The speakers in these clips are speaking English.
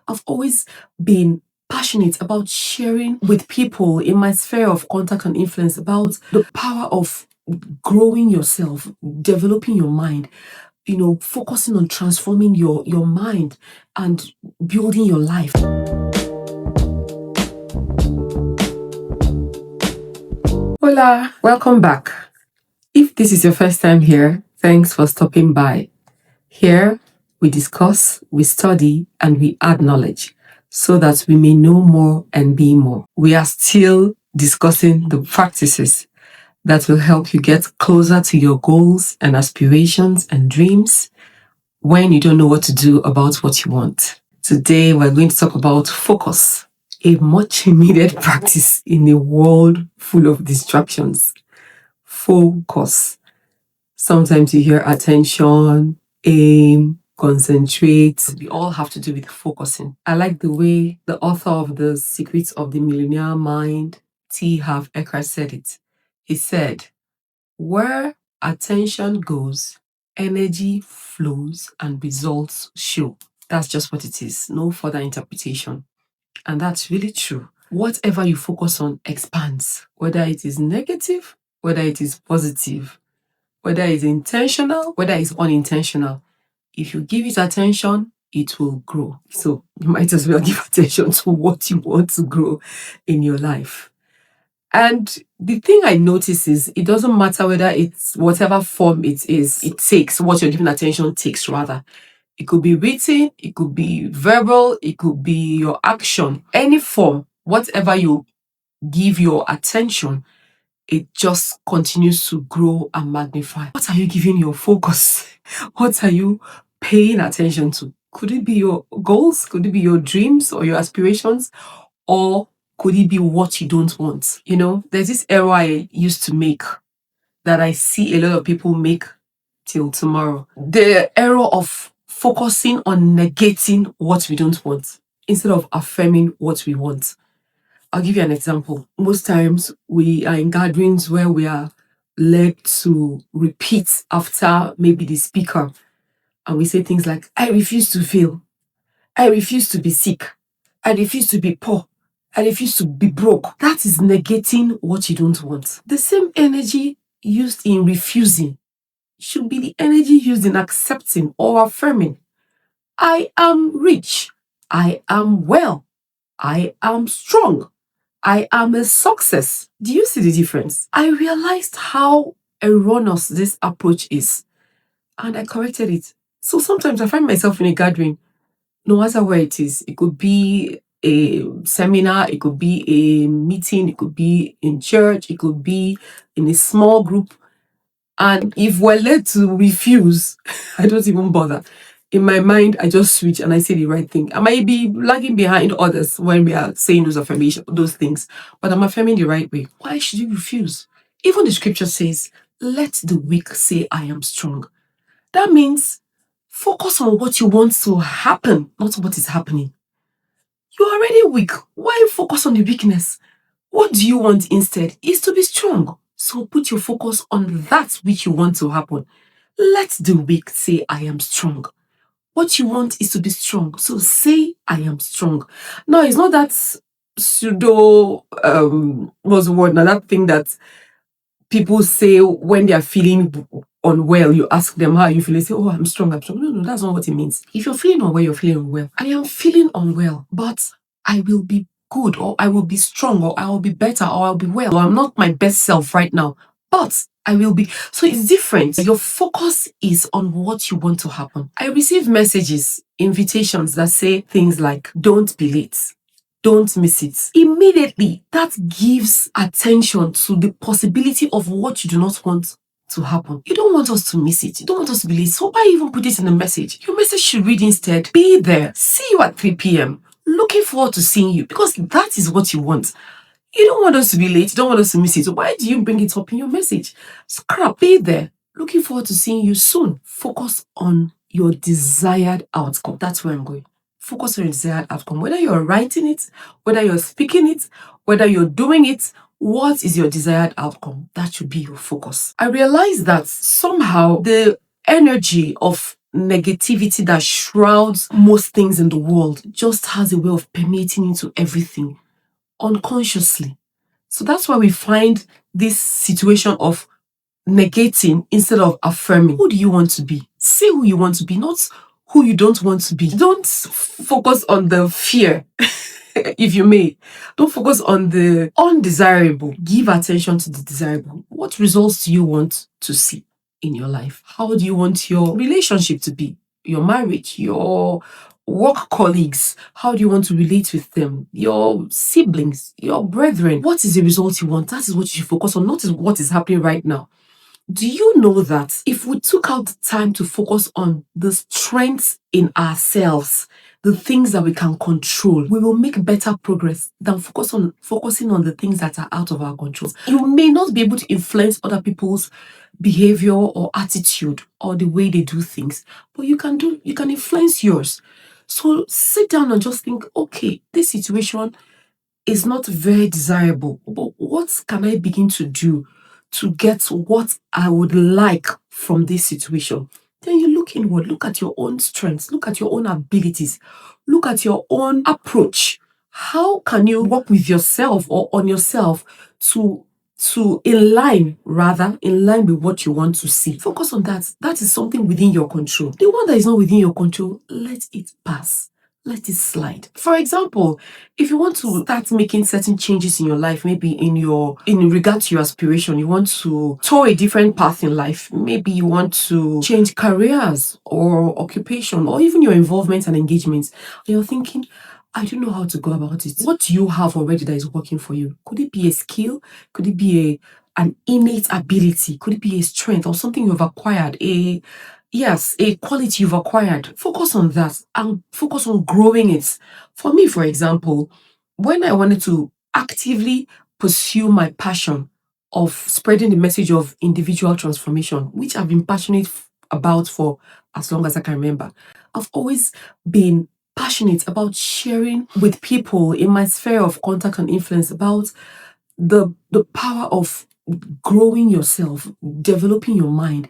I've always been passionate about sharing with people in my sphere of contact and influence about the power of growing yourself, developing your mind, focusing on transforming your mind and building your life. Hola, welcome back. If this is your first time here, thanks for stopping by. Here, we discuss, we study, and we add knowledge so that we may know more and be more. We are still discussing the practices that will help you get closer to your goals and aspirations and dreams when you don't know what to do about what you want. Today, we're going to talk about focus, a much needed practice in a world full of distractions. Focus. Sometimes you hear attention, aim, concentrate. We all have to do with focusing. I like the way the author of The Secrets of the Millionaire Mind, Harv Eker, said it. He said, "Where attention goes, energy flows and results show." That's just what it is. No further interpretation. And that's really true. Whatever you focus on expands, whether it is negative, whether it is positive, whether it's intentional, whether it's unintentional. If you give it attention, it will grow. So you might as well give attention to what you want to grow in your life. And the thing I notice is it doesn't matter whether it's whatever form it is, it takes, what you're giving attention takes rather. It could be written, it could be verbal, it could be your action, any form, whatever you give your attention, it just continues to grow and magnify. What are you giving your focus? What are you paying attention to? Could it be your goals? Could it be your dreams or your aspirations? Or could it be what you don't want? There's this error I used to make that I see a lot of people make till tomorrow. The error of focusing on negating what we don't want instead of affirming what we want. I'll give you an example. Most times we are in gatherings where we are led to repeat after maybe the speaker. And we say things like, "I refuse to fail. I refuse to be sick. I refuse to be poor. I refuse to be broke." That is negating what you don't want. The same energy used in refusing should be the energy used in accepting or affirming. I am rich. I am well. I am strong. I am a success. Do you see the difference? I realized how erroneous this approach is, and I corrected it. So sometimes I find myself in a gathering, no matter where it is. It could be a seminar, it could be a meeting, it could be in church, it could be in a small group. And if we're led to refuse, I don't even bother. In my mind, I just switch and I say the right thing. I might be lagging behind others when we are saying those affirmations, those things, but I'm affirming the right way. Why should you refuse? Even the scripture says, "Let the weak say I am strong." That means focus on what you want to happen, not what is happening. You're already weak. Why focus on the weakness? What do you want instead is to be strong. So put your focus on that which you want to happen. Let the weak say I am strong. What you want is to be strong. So say I am strong. Now, it's not that pseudo, what's the word now? That thing that people say when they are feeling unwell. You ask them, "How are you feeling?" They say, "Oh, I'm strong, I'm strong." No, that's not what it means. If you're feeling unwell, you're feeling unwell. I am feeling unwell, but I will be good, or I will be strong, or I will be better, or I'll be well. Or I'm not my best self right now, but I will be. So it's different. Your focus is on what you want to happen. I receive messages, invitations that say things like, "Don't be late. Don't miss it." Immediately, that gives attention to the possibility of what you do not want to happen. You don't want us to miss it. You don't want us to be late. So why even put it in the message? Your message should read instead, "Be there. See you at 3 p.m. Looking forward to seeing you," because that is what you want. You don't want us to be late. You don't want us to miss it. So why do you bring it up in your message? Scrap. Be there. Looking forward to seeing you soon. Focus on your desired outcome. That's where I'm going. Focus on your desired outcome. Whether you're writing it, whether you're speaking it, whether you're doing it, what is your desired outcome? That should be your focus. I realized that somehow the energy of negativity that shrouds most things in the world just has a way of permeating into everything unconsciously. So that's why we find this situation of negating instead of affirming. Who do you want to be? Say who you want to be, not who you don't want to be. Don't focus on the fear, if you may. Don't focus on the undesirable. Give attention to the desirable. What results do you want to see in your life? How do you want your relationship to be? Your marriage, your work colleagues, how do you want to relate with them? Your siblings, your brethren. What is the result you want? That is what you should focus on, not what is happening right now. Do you know that if we took out the time to focus on the strengths in ourselves, the things that we can control, we will make better progress than focusing on the things that are out of our control. You may not be able to influence other people's behavior or attitude or the way they do things, but you can influence yours. So sit down and just think, okay, this situation is not very desirable, but what can I begin to do to get what I would like from this situation? Then you look inward, look at your own strengths, look at your own abilities, look at your own approach. How can you work with yourself or on yourself to in line with what you want to see? Focus on that. That is something within your control. The one that is not within your control, let it pass. Let it slide. For example, if you want to start making certain changes in your life, maybe in regard to your aspiration, you want to tour a different path in life. Maybe you want to change careers or occupation or even your involvement and engagements. And you're thinking, I don't know how to go about it. What do you have already that is working for you? Could it be a skill? Could it be an innate ability? Could it be a strength or something you've acquired? A quality you've acquired. Focus on that and focus on growing it. For me, for example, when I wanted to actively pursue my passion of spreading the message of individual transformation, which I've been passionate about for as long as I can remember, I've always been passionate about sharing with people in my sphere of contact and influence about the power of growing yourself, developing your mind,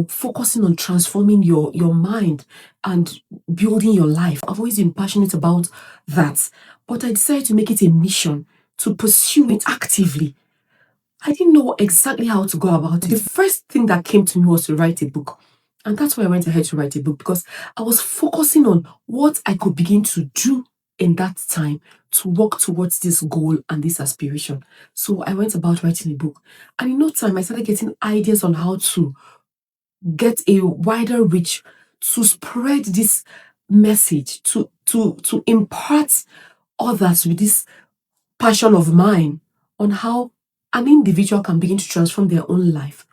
focusing on transforming your mind and building your life. I've always been passionate about that, but I decided to make it a mission to pursue it actively. I didn't know exactly how to go about it. The first thing that came to me was to write a book. And that's why I went ahead to write a book, because I was focusing on what I could begin to do in that time to work towards this goal and this aspiration. So I went about writing a book. And in no time, I started getting ideas on how to get a wider reach, to spread this message, to impart others with this passion of mine on how an individual can begin to transform their life,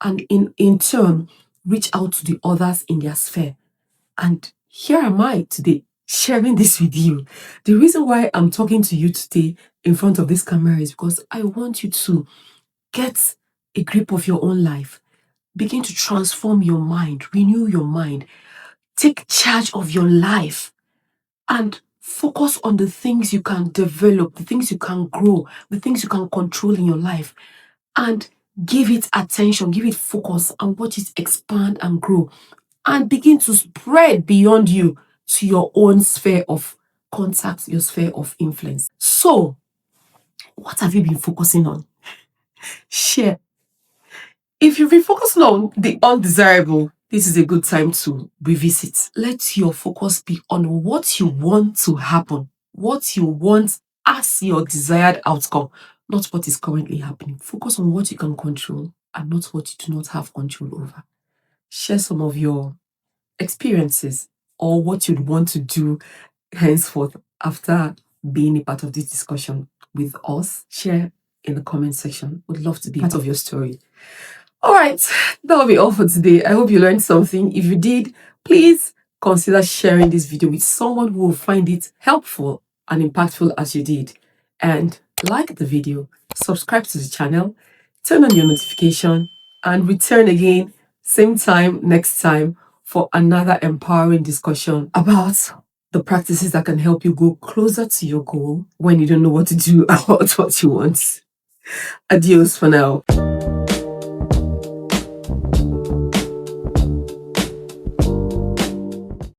and in turn reach out to the others in their sphere. And here am I today sharing this with you. The reason why I'm talking to you today in front of this camera is because I want you to get a grip of your own life. Begin to transform your mind, renew your mind, take charge of your life, and focus on the things you can develop, the things you can grow, the things you can control in your life, and give it attention, give it focus, and watch it expand and grow, and begin to spread beyond you to your own sphere of contact, your sphere of influence. So, what have you been focusing on? Share. If you've been focusing on the undesirable, this is a good time to revisit. Let your focus be on what you want to happen, what you want as your desired outcome, not what is currently happening. Focus on what you can control and not what you do not have control over. Share some of your experiences or what you'd want to do henceforth after being a part of this discussion with us. Share in the comment section. Would love to be part of your story. All right, that'll be all for today. I hope you learned something. If you did, please consider sharing this video with someone who will find it helpful and impactful as you did. And like the video, subscribe to the channel, turn on your notification, and return again same time next time for another empowering discussion about the practices that can help you go closer to your goal when you don't know what to do about what you want. Adios for now.